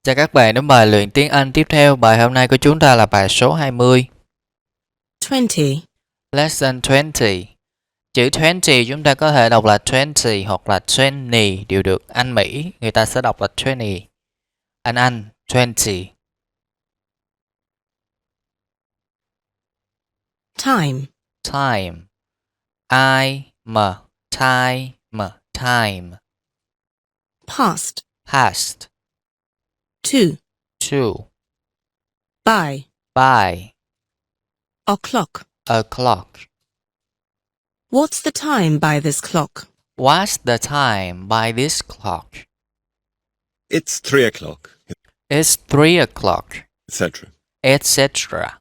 Chào các bạn đến bài luyện tiếng Anh tiếp theo. Bài hôm nay của chúng ta là bài số 20. 20. Lesson 20. Chữ 20 chúng ta có thể đọc là 20 hoặc là 20 đều được. Anh Mỹ người ta sẽ đọc là 20. Anh 20. Time. Time. Time. Past. Past. To. By. O'clock. O'clock. What's the time by this clock? What's the time by this clock? It's 3 o'clock, It's 3 o'clock, etc. etc.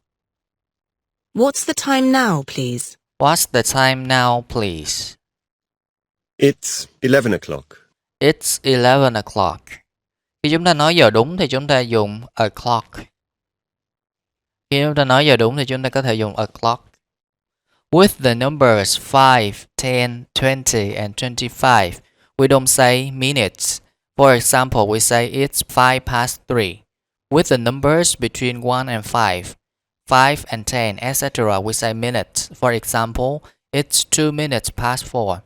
What's the time now, please? What's the time now, please? It's 11 o'clock. It's 11 o'clock. Khi chúng ta nói giờ đúng thì chúng ta dùng o'clock. Khi chúng ta nói giờ đúng thì chúng ta có thể dùng o'clock. With the numbers 5, 10, 20, and 25, we don't say minutes. For example, we say it's 5 past 3. With the numbers between 1 and 5, 5 and 10, etc., we say minutes. For example, it's 2 minutes past 4.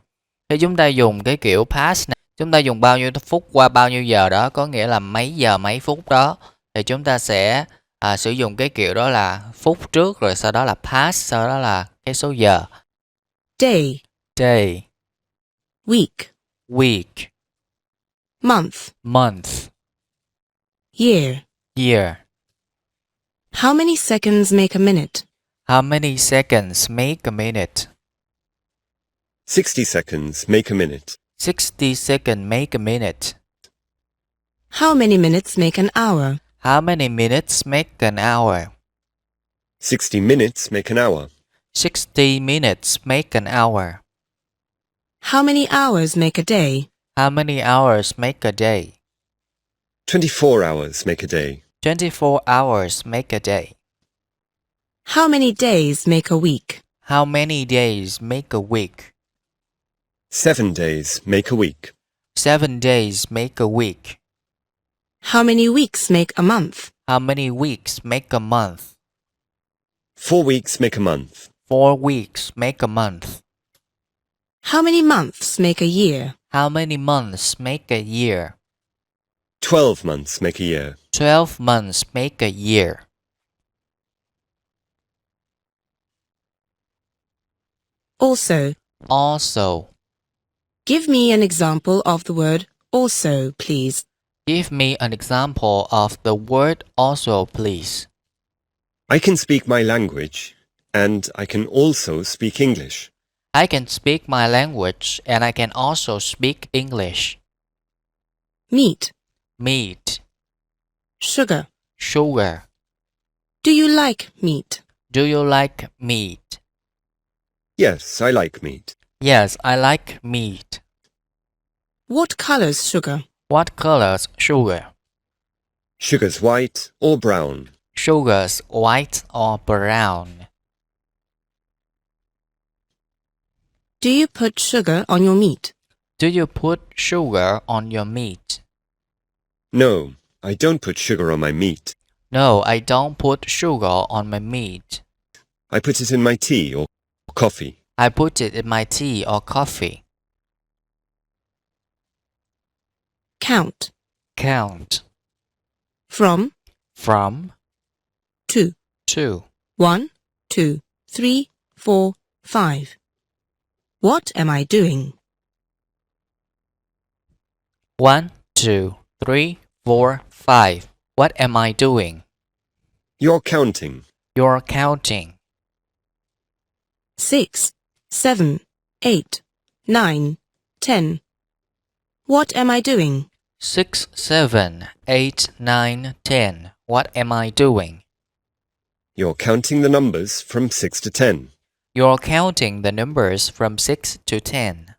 Khi chúng ta dùng cái kiểu past này, chúng ta dùng bao nhiêu phút qua bao nhiêu giờ đó, có nghĩa là mấy giờ mấy phút đó, thì chúng ta sẽ sử dụng cái kiểu đó là phút trước, rồi sau đó là past, sau đó là cái số giờ. Day. Week. Month. Year. How many seconds make a minute? How many seconds make a minute? 60 seconds make a minute. 60 seconds make a minute. How many minutes make an hour? How many minutes make an hour? 60 minutes make an hour. 60 minutes make an hour. How many hours make a day? How many hours make a day? 24 hours make a day. 24 hours make a day. How many days make a week? How many days make a week? 7 days make a week. 7 days make a week. How many weeks make a month? How many weeks make a month? 4 weeks make a month. 4 weeks make a month. How many months make a year? How many months make a year? 12 months make a year. 12 months make a year. Also. Give me an example of the word also, please. Give me an example of the word also, please. I can speak my language, and I can also speak English. I can speak my language and I can also speak English. Meat. Sugar. Do you like meat? Do you like meat? Yes, I like meat. Yes, I like meat. What color's sugar? What color's sugar? Sugar's white or brown. Sugar's white or brown. Do you put sugar on your meat? Do you put sugar on your meat? No, I don't put sugar on my meat. No, I don't put sugar on my meat. I put it in my tea or coffee. I put it in my tea or coffee. Count. From. To. 1, 2, 3, 4, 5. What am I doing? 1, 2, 3, 4, 5. What am I doing? You're counting. You're counting. 6, 7, 8, 9, 10. What am I doing? 6, 7, 8, 9, 10. What am I doing? You're counting the numbers from 6 to 10. You're counting the numbers from 6 to 10.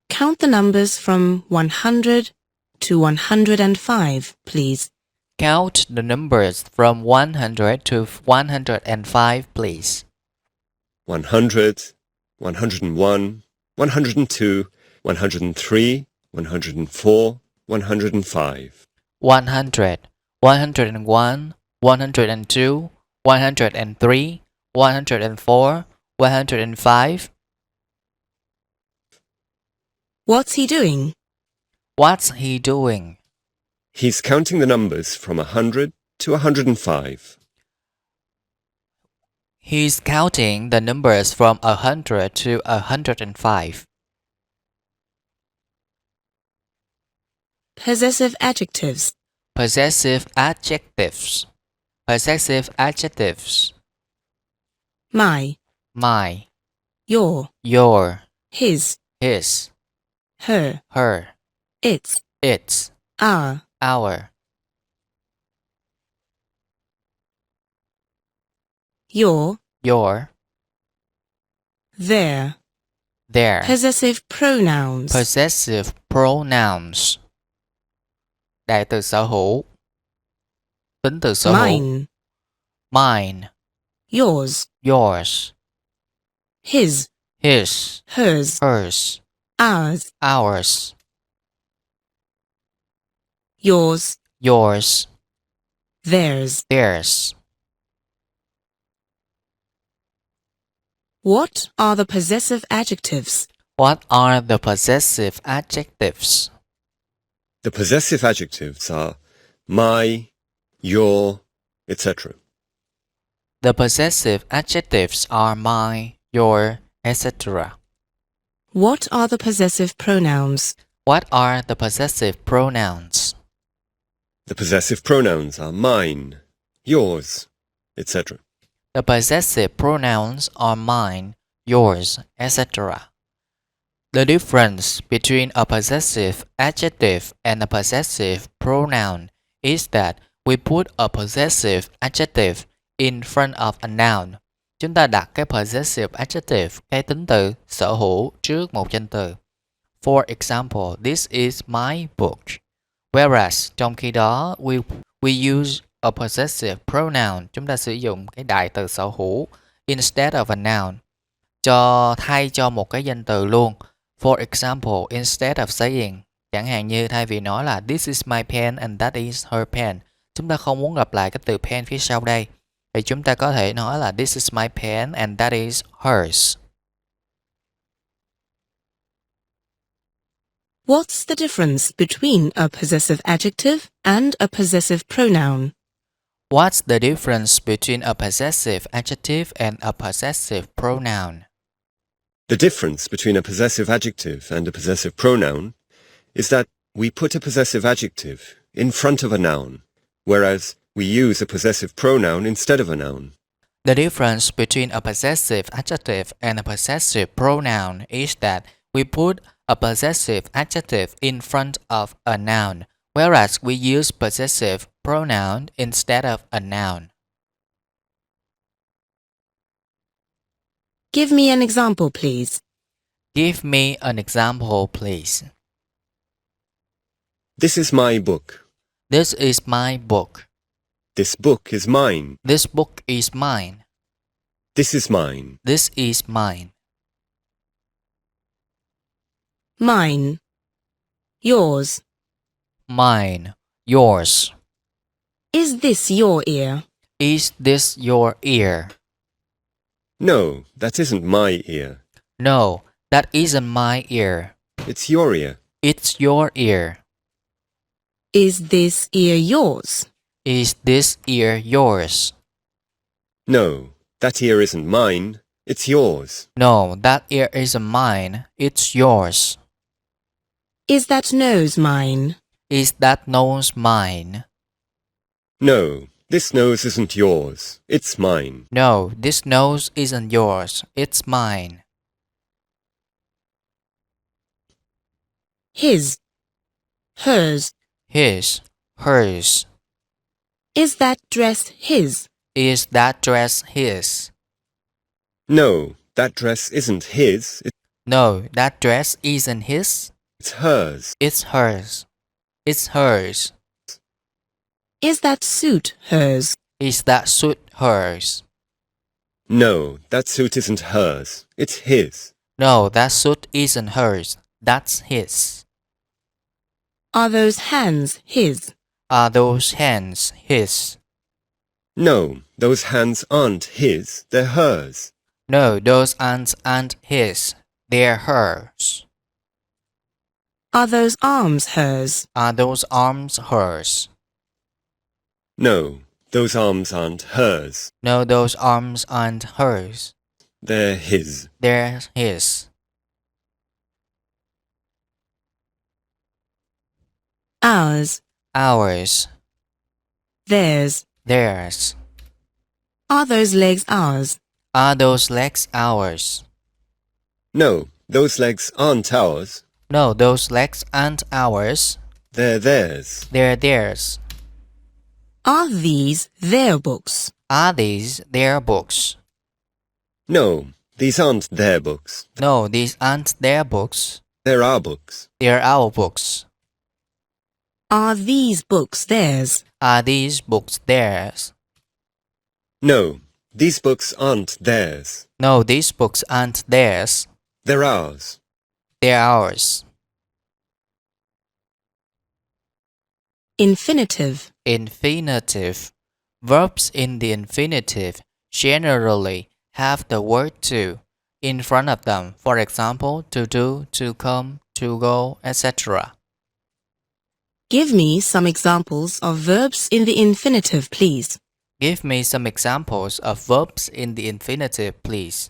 Count the numbers from 100 to 105, please. Count the numbers from 100 to 105, please. 100, 101, 102, 103, 104, 105. 100, 101, 102, 103, 104, 105. What's he doing? What's he doing? He's counting the numbers from 100 to 105. He's counting the numbers from 100 to 105. Possessive adjectives. Possessive adjectives. Possessive adjectives. My, My, your, your, his, his, her, her, its, its, our. our. Your, Your, their. their. Possessive pronouns. Possessive pronouns. Đại từ sở hữu. Tính từ sở hữu. Mine, Mine, yours, yours, his, his, hers, hers, ours, ours, yours, yours, theirs. theirs. What are the possessive adjectives? What are the possessive adjectives? The possessive adjectives are my, your, etc. The possessive adjectives are my, your, etc. What are the possessive pronouns? What are the possessive pronouns? The possessive pronouns are mine, yours, etc. The possessive pronouns are mine, yours, etc. The difference between a possessive adjective and a possessive pronoun is that we put a possessive adjective in front of a noun. Chúng ta đặt cái possessive adjective, cái tính từ sở hữu trước một danh từ. For example, this is my book. Whereas, trong khi đó, we use a possessive pronoun. Chúng ta sử dụng cái đại từ sở hữu instead of a noun. Thay cho một cái danh từ luôn. For example, instead of saying, chẳng hạn như thay vì nói là this is my pen and that is her pen, chúng ta không muốn lặp lại cái từ pen phía sau đây, thì chúng ta có thể nói là this is my pen and that is hers. What's the difference between a possessive adjective and a possessive pronoun? What's the difference between a possessive adjective and a possessive pronoun? The difference between a possessive adjective and a possessive pronoun is that we put a possessive adjective in front of a noun, whereas we use a possessive pronoun instead of a noun. The difference between a possessive adjective and a possessive pronoun is that we put a possessive adjective in front of a noun, whereas we use possessive pronoun instead of a noun. Give me an example, please. Give me an example, please. This is my book. This is my book. This book is mine. This book is mine. This is mine. This is mine. Mine, yours. Mine. Yours. Is this your ear? Is this your ear? No, that isn't my ear. No, that isn't my ear. It's your ear. It's your ear. Is this ear yours? Is this ear yours? No, that ear isn't mine. It's yours. No, that ear isn't mine. It's yours. Is that nose mine? Is that nose mine? No, this nose isn't yours. It's mine. No, this nose isn't yours. It's mine. His, hers. His. Hers. Is that dress his? Is that dress his? No, that dress isn't his. No, that dress isn't his. It's hers. It's hers. It's hers. Is that suit hers? Is that suit hers? No, that suit isn't hers. It's his. No, that suit isn't hers. That's his. Are those hands his? Are those hands his? No, those hands aren't his, they're hers. No, those aren't his. They're hers. Are those arms hers? Are those arms hers? No, those arms aren't hers, No, those arms aren't hers. they're his. They're his. Ours, Ours. theirs. Theirs. Are those legs ours? Are those legs ours? No, those legs aren't ours, No, those legs aren't ours. they're theirs. They're theirs. Are these their books? Are these their books? No, these aren't their books, No, these aren't their books. they're our books. They're our books. Are these books theirs? Are these books theirs? No, these books aren't theirs, No, these books aren't theirs. they're ours. They're ours. Infinitive. Infinitive. Verbs in the infinitive generally have the word to in front of them. For example, to do, to come, to go, etc. Give me some examples of verbs in the infinitive, please. Give me some examples of verbs in the infinitive, please.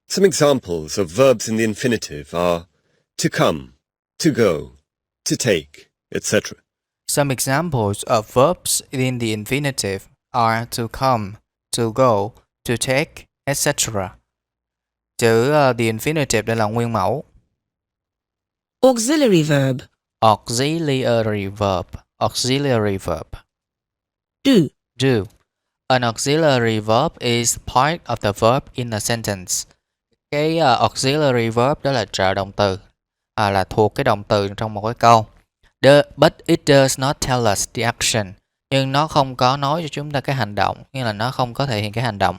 Some examples of verbs in the infinitive are to come, to go, to take, etc. Some examples of verbs in the infinitive are to come, to go, to take, etc. Chữ the infinitive đây là nguyên mẫu. Auxiliary verb. Auxiliary verb. Auxiliary verb. Do. Do. An auxiliary verb is part of the verb in a sentence. Cái auxiliary verb đó là trợ động từ, là thuộc cái động từ trong một cái câu. But it does not tell us the action. Nhưng nó không có nói cho chúng ta cái hành động, nghĩa là nó không có thể hiện cái hành động.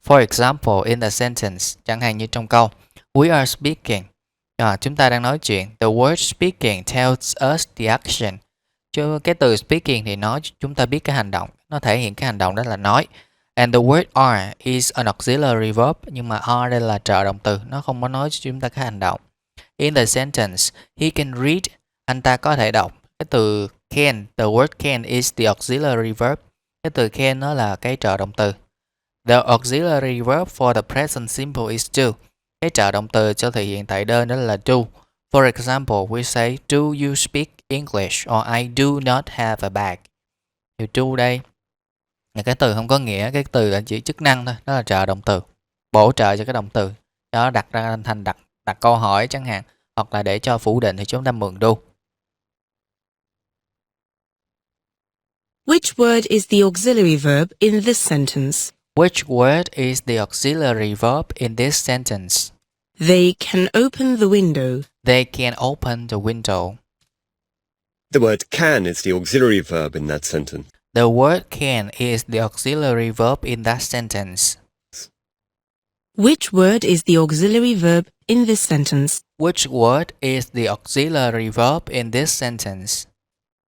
For example, in the sentence, chẳng hạn như trong câu We are speaking. Chúng ta đang nói chuyện. The word speaking tells us the action. Chứ cái từ speaking thì nói chúng ta biết cái hành động. Nó thể hiện cái hành động đó là nói. And the word are is an auxiliary verb. Nhưng mà are đây là trợ động từ. Nó không có nói cho chúng ta cái hành động. In the sentence, he can read. Anh ta có thể đọc. Cái từ can, the word can is the auxiliary verb. Cái từ can nó là cái trợ động từ. The auxiliary verb for the present simple is do. Cái trợ động từ cho thể hiện tại đơn đó là do. For example, we say, do you speak English? Or I do not have a bag. Thì do đây là cái từ không có nghĩa, cái từ là chỉ chức năng thôi, đó là trợ động từ. Bổ trợ cho cái động từ. Đó đặt ra thành đặt câu hỏi chẳng hạn. Hoặc là để cho phủ định thì chúng ta mượn do. Which word is the auxiliary verb in this sentence? Which word is the auxiliary verb in this sentence? They can open the window. They can open the window. The word can is the auxiliary verb in that sentence. The word can is the auxiliary verb in that sentence. Which word is the auxiliary verb in this sentence? Which word is the auxiliary verb in this sentence?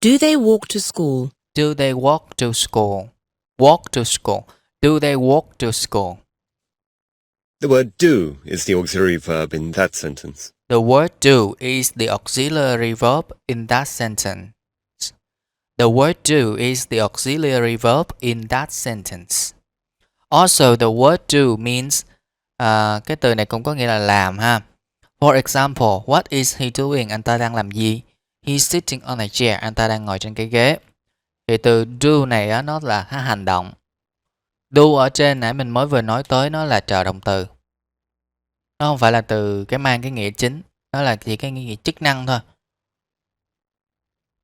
Do they walk to school? Do they walk to school? Walk to school. Do they walk to school? The word do is the auxiliary verb in that sentence. The word do is the auxiliary verb in that sentence. The word do is the auxiliary verb in that sentence. Also, the word do means cái từ này cũng có nghĩa là làm ha. For example, what is he doing? Anh ta đang làm gì? He's sitting on a chair. Anh ta đang ngồi trên cái ghế. Thì từ do này á, nó là hành động. Do ở trên nãy mình mới vừa nói tới nó là trợ động từ. Nó không phải là từ cái mang cái nghĩa chính. Nó là chỉ cái nghĩa chức năng thôi.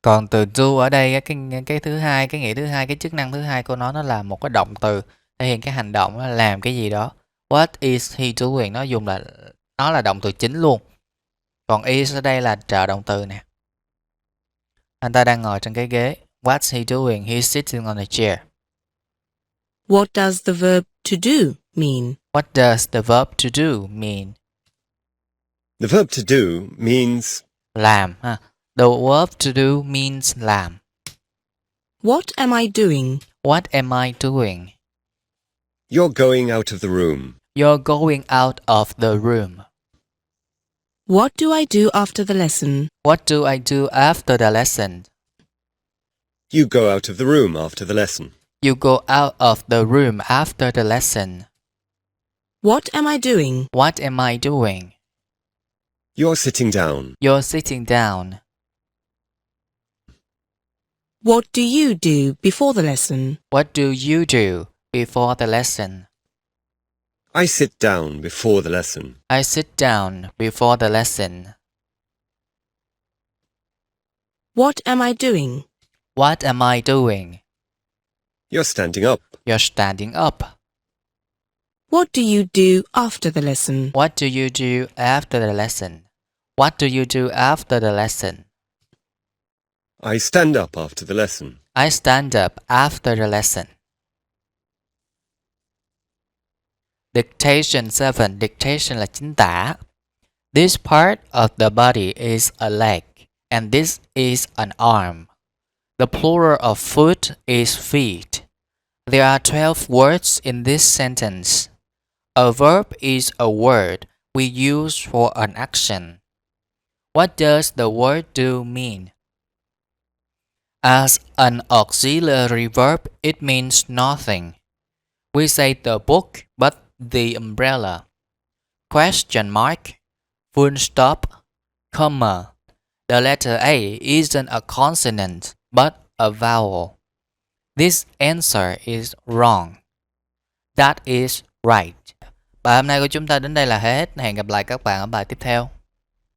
Còn từ do ở đây cái thứ hai, cái nghĩa thứ hai, cái chức năng thứ hai của nó là một cái động từ thể hiện cái hành động, nó làm cái gì đó. What is he doing? Nó là động từ chính luôn. Còn is ở đây là trợ động từ nè. Anh ta đang ngồi trên cái ghế. What's he doing? He's sitting on a chair. What does the verb to do mean? What does the verb to do mean? The verb to do means Làm ha. The verb to do means làm. What am I doing? What am I doing? You're going out of the room. You're going out of the room. What do I do after the lesson? What do I do after the lesson? You go out of the room after the lesson. You go out of the room after the lesson. What am I doing? What am I doing? You're sitting down. You're sitting down. What do you do before the lesson? What do you do before the lesson? I sit down before the lesson. I sit down before the lesson. What am I doing? What am I doing? You're standing up. You're standing up. What do you do after the lesson? What do you do after the lesson? What do you do after the lesson? I stand up after the lesson. I stand up after the lesson. Dictation 7. Dictation là chính tả. This part of the body is a leg, and this is an arm. The plural of foot is feet. There are 12 words in this sentence. A verb is a word we use for an action. What does the word do mean? As an auxiliary verb, it means nothing. We say the book, but the umbrella. Question mark, full stop, comma. The letter A isn't a consonant, but a vowel. This answer is wrong. That is right. Bài hôm nay của chúng ta đến đây là hết. Hẹn gặp lại các bạn ở bài tiếp theo.